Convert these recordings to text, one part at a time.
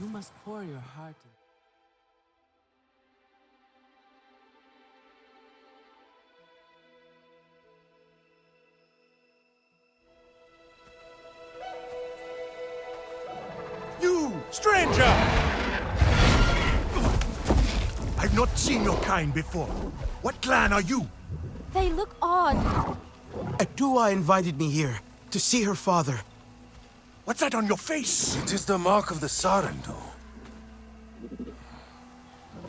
You must pour your heart in. You, stranger! I've not seen your kind before. What clan are you? They look odd. Atua invited me here to see her father. What's that on your face? It is the mark of the Sarentu.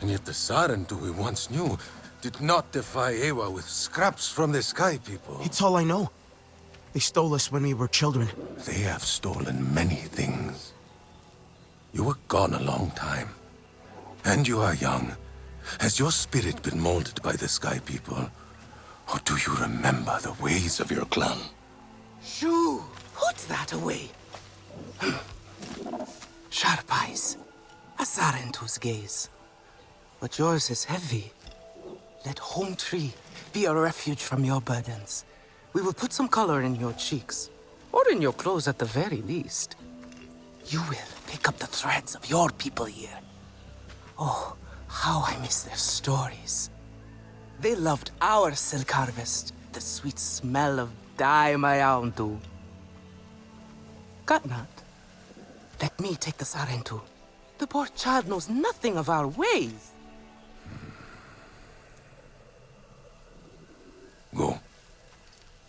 And yet the Sarentu we once knew did not defy Ewa with scraps from the Sky People. It's all I know. They stole us when we were children. They have stolen many things. You were gone a long time. And you are young. Has your spirit been molded by the Sky People? Or do you remember the ways of your clan? Shoo! Put that away. Sharp eyes. A Sarentu's gaze. But yours is heavy. Let home tree be a refuge from your burdens. We will put some color in your cheeks. Or in your clothes at the very least. You will pick up the threads of your people here. Oh, how I miss their stories. They loved our silk harvest, the sweet smell of dye mayauntu. Katnat, let me take the Sarentu. The poor child knows nothing of our ways. Go.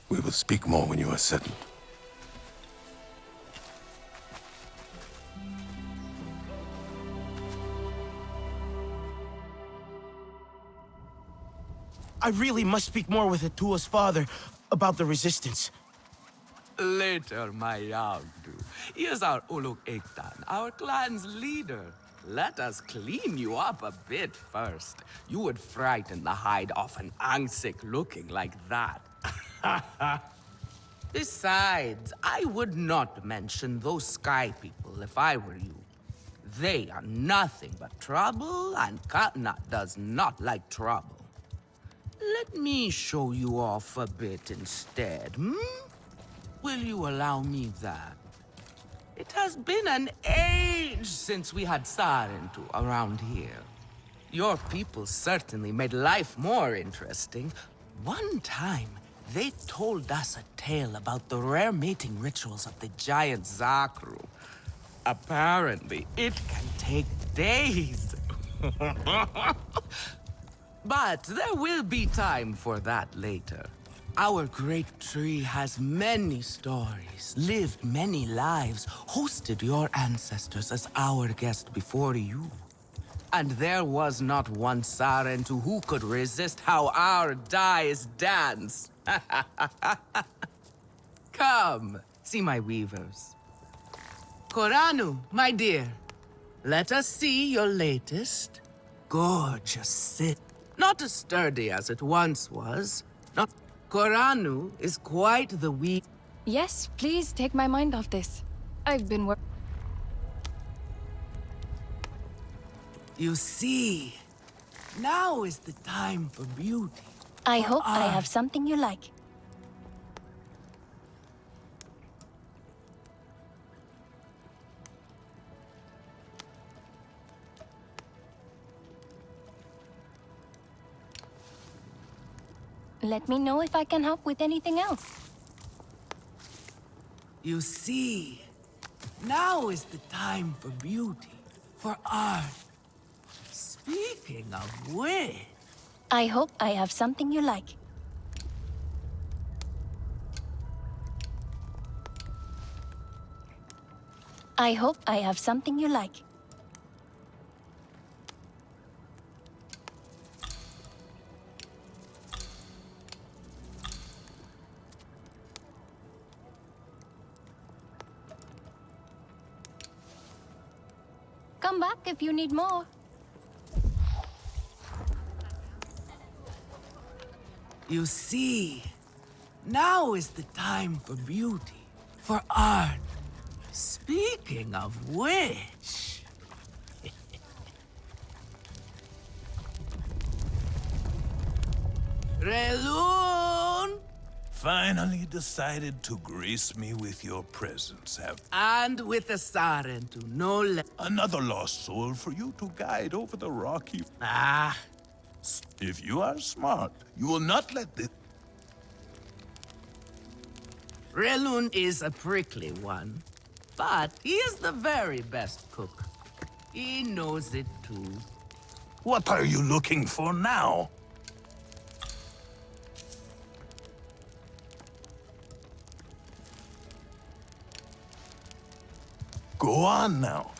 We will speak more when you are settled. I really must speak more with Atua's father about the resistance. Later, my Yauntu. He is our Uluk Ektan, our clan's leader. Let us clean you up a bit first. You would frighten the hide off an Angsik looking like that. Besides, I would not mention those Sky People if I were you. They are nothing but trouble, and Katnat does not like trouble. Let me show you off a bit instead, hmm? Will you allow me that? It has been an age since we had Sarentu around here. Your people certainly made life more interesting. One time, they told us a tale about the rare mating rituals of the giant Zakru. Apparently, it can take days. But there will be time for that later. Our great tree has many stories, lived many lives, hosted your ancestors as our guest before you. And there was not one Sarentu who could resist how our dyes dance. Come, see my weavers. Koranu, my dear, let us see your latest. Gorgeous sit. Not as sturdy as it once was. Not. Koranu is quite the weak. Yes, please take my mind off this. I've been working. You see, now is the time for beauty. I hope I have something you like. Let me know if I can help with anything else. You see, now is the time for beauty, for art. Speaking of which... I hope I have something you like. I hope I have something you like. Come back if you need more. You see, now is the time for beauty, for art. Speaking of which... Relun! finally decided to grace me with your presence, have And with the Sarentu, no less. another lost soul for you to guide over the rocky. Ah, If you are smart, you will not let this. Relun is a prickly one, but he is the very best cook. He knows it too. What are you looking for now? Go on now.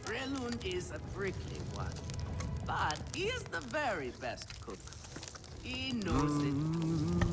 Relun is a prickly one, but he is the very best cook. He knows it too.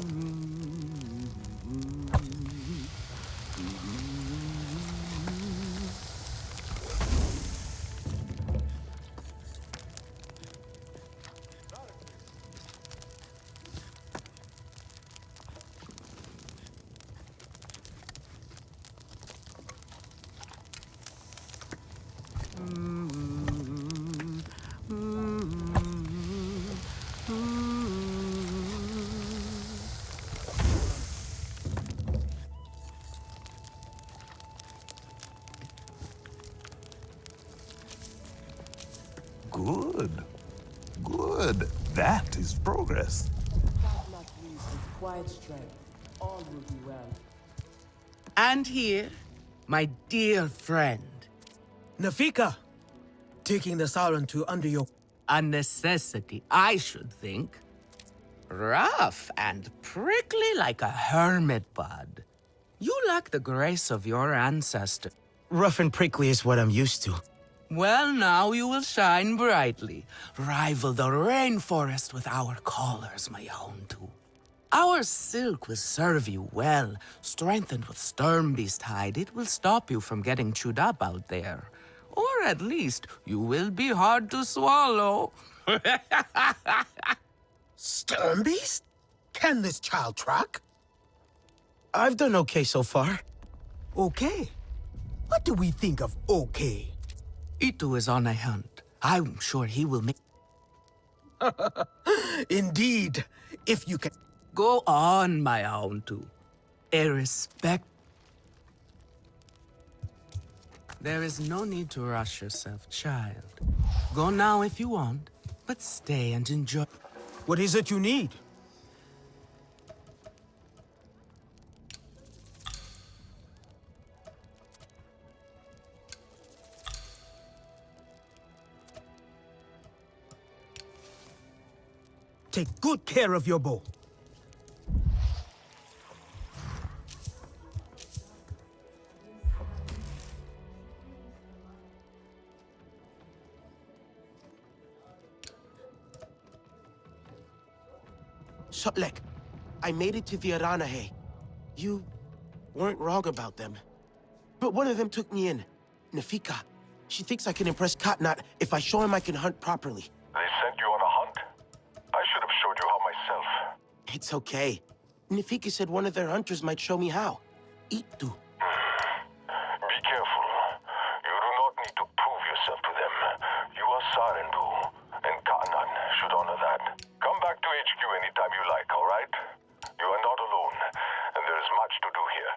Good. Good. That is progress. God not pleased with quiet strength. All will be well. And here, my dear friend, Nafika, taking the Sarentu under your... a necessity, I should think. Rough and prickly like a hermit bud. You lack the grace of your ancestor. Rough and prickly is what I'm used to. Well, now you will shine brightly. Rival the rainforest with our collars, my Sarentu. Our silk will serve you well. Strengthened with Sternbeast hide, it will stop you from getting chewed up out there. Or at least, you will be hard to swallow. Sternbeast? Can this child track? I've done okay so far. Okay. What do we think of okay? Itu is on a hunt. I'm sure he will make... Indeed. If you can... Go on, my Sarentu. A respect... There is no need to rush yourself, child. Go now if you want, but stay and enjoy. What is it you need? Take good care of your bow. Sutlek, I made it to the Aranahe. You weren't wrong about them. But one of them took me in. Nafika. She thinks I can impress Katnat if I show him I can hunt properly. They sent you on a hunt? I should have showed you how myself. It's okay. Nafika said one of their hunters might show me how. Itu. Be careful. You do not need to prove yourself to them. You are Sarentu, and Ka'nan should honor that. Come back to HQ anytime you like, all right? You are not alone, and there is much to do here.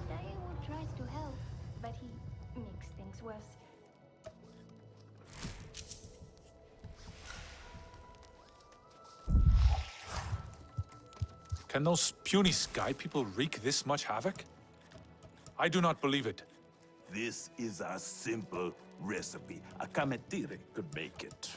Daewoo tries to help, but he makes things worse. Can those puny sky people wreak this much havoc? I do not believe it. This is a simple recipe. A Kametire could make it.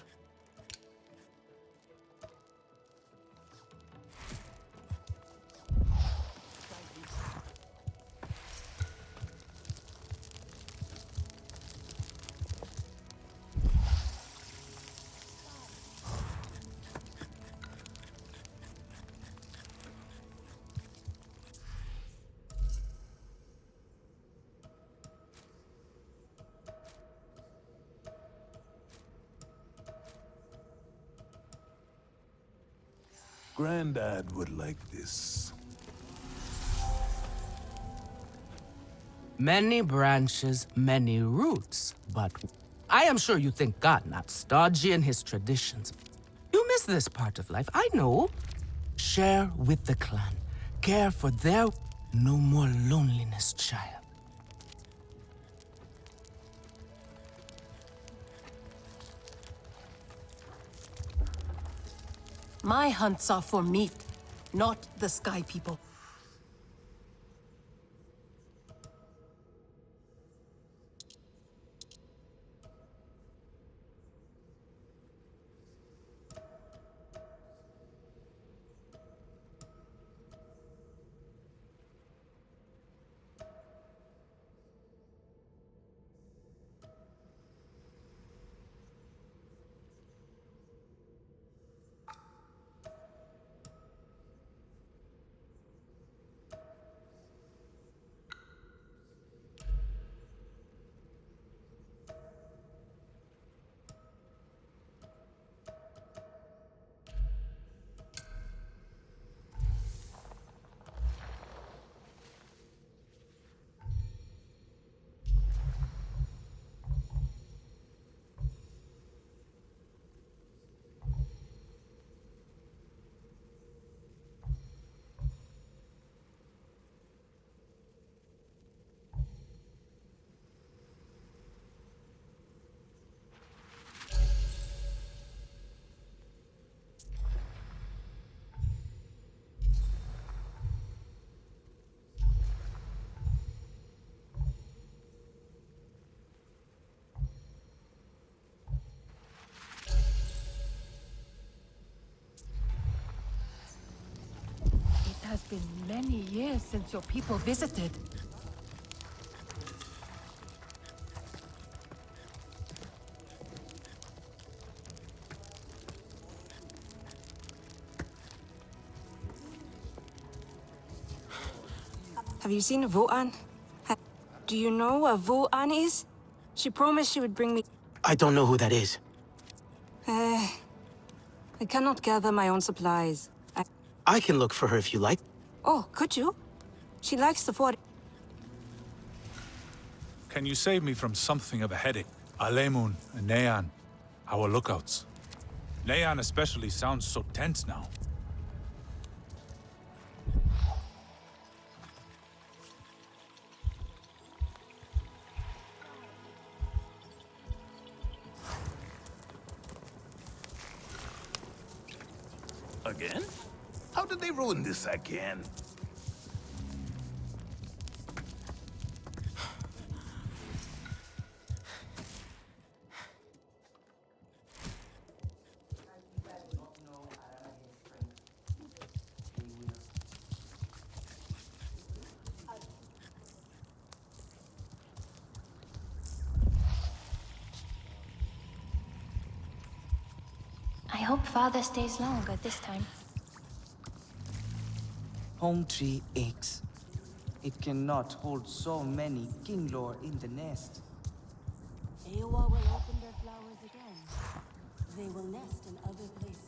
Granddad would like this. Many branches, many roots, but I am sure you think God not stodgy in his traditions. You miss this part of life, I know. Share with the clan. Care for their... No more loneliness, child. My hunts are for meat, not the Sky People. It has been many years since your people visited. Have you seen Voan? Do you know what Voan is? She promised she would bring me... I don't know who that is. I cannot gather my own supplies. I can look for her if you like. Oh, could you? She likes the fort. Can you save me from something of a headache? Alemun and Nean, our lookouts. Nean especially sounds so tense now. Again? How did they ruin this again? I hope Father stays longer this time. Home tree aches. It cannot hold so many kinglor in the nest. Ewa will open their flowers again. They will nest in other places.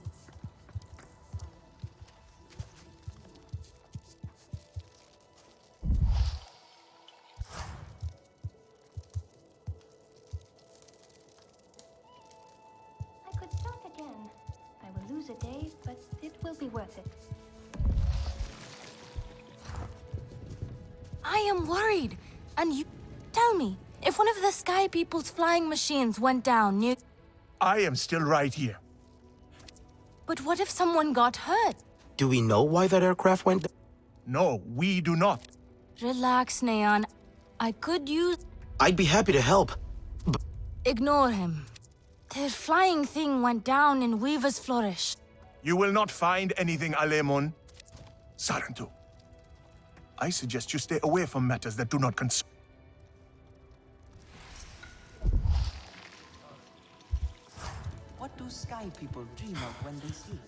I could start again. I will lose a day, but it will be worth it. I am worried. And you... Tell me, if one of the Sky People's flying machines went down near... I am still right here. But what if someone got hurt? Do we know why that aircraft went down? No, we do not. Relax, Neon. I could use... I'd be happy to help. Ignore him. The flying thing went down in Weaver's Flourish. You will not find anything, Alemon. Sarentu, I suggest you stay away from matters that do not concern. What do Sky People dream of when they sleep?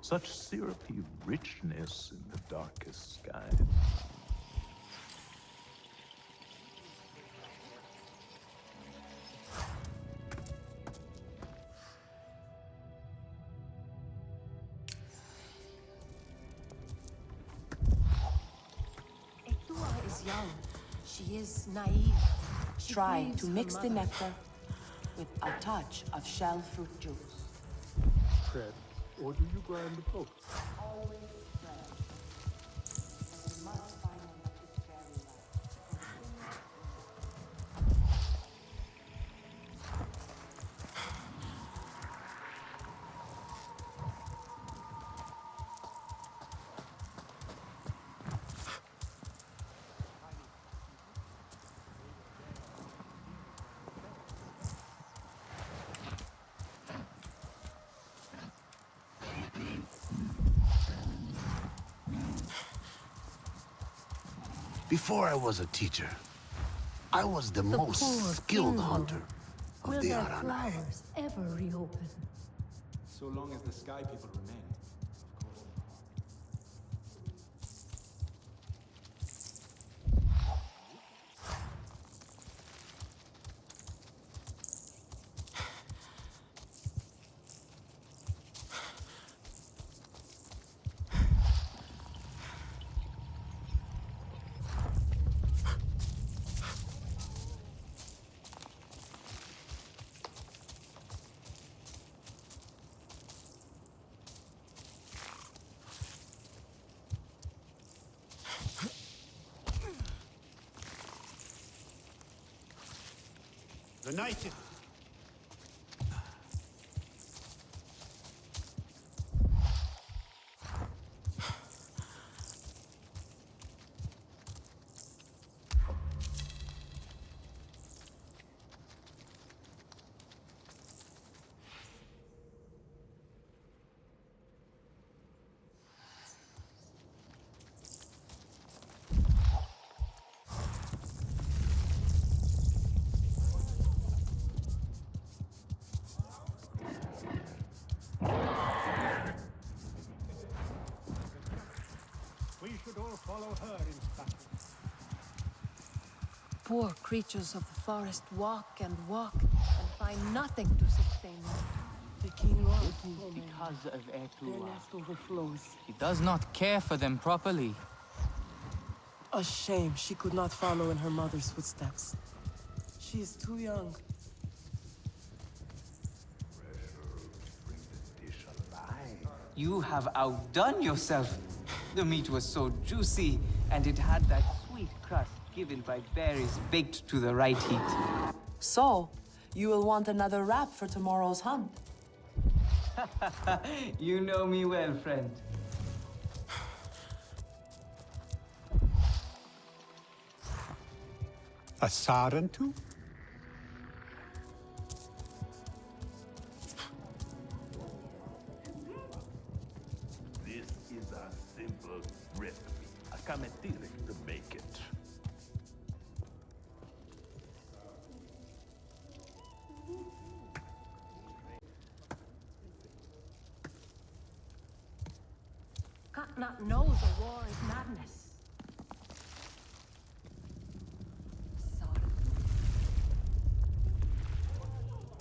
Such syrupy richness in the darkest sky. is young. She is naive. She Try grieves to her mix the mother. nectar with a touch of shell fruit juice. Bread, or do you grind the both? Always spread. You must find one that is very ripe. Before I was a teacher, I was the most skilled hunter of Will the their Aranahe. flowers ever reopen? So long as the Sky People remain. The night is... We should all follow her, Inspector. Poor creatures of the forest walk and walk and find nothing to sustain them. The king lost. It is because of Their Etua. nest overflows. He does not care for them properly. A shame she could not follow in her mother's footsteps. She is too young. You have outdone yourself. The meat was so juicy, and it had that sweet crust given by berries baked to the right heat. So, you will want another wrap for tomorrow's hunt. You know me well, friend. A Sarentu? This is a simple recipe. A kametire to make it. Katnat knows a war is madness.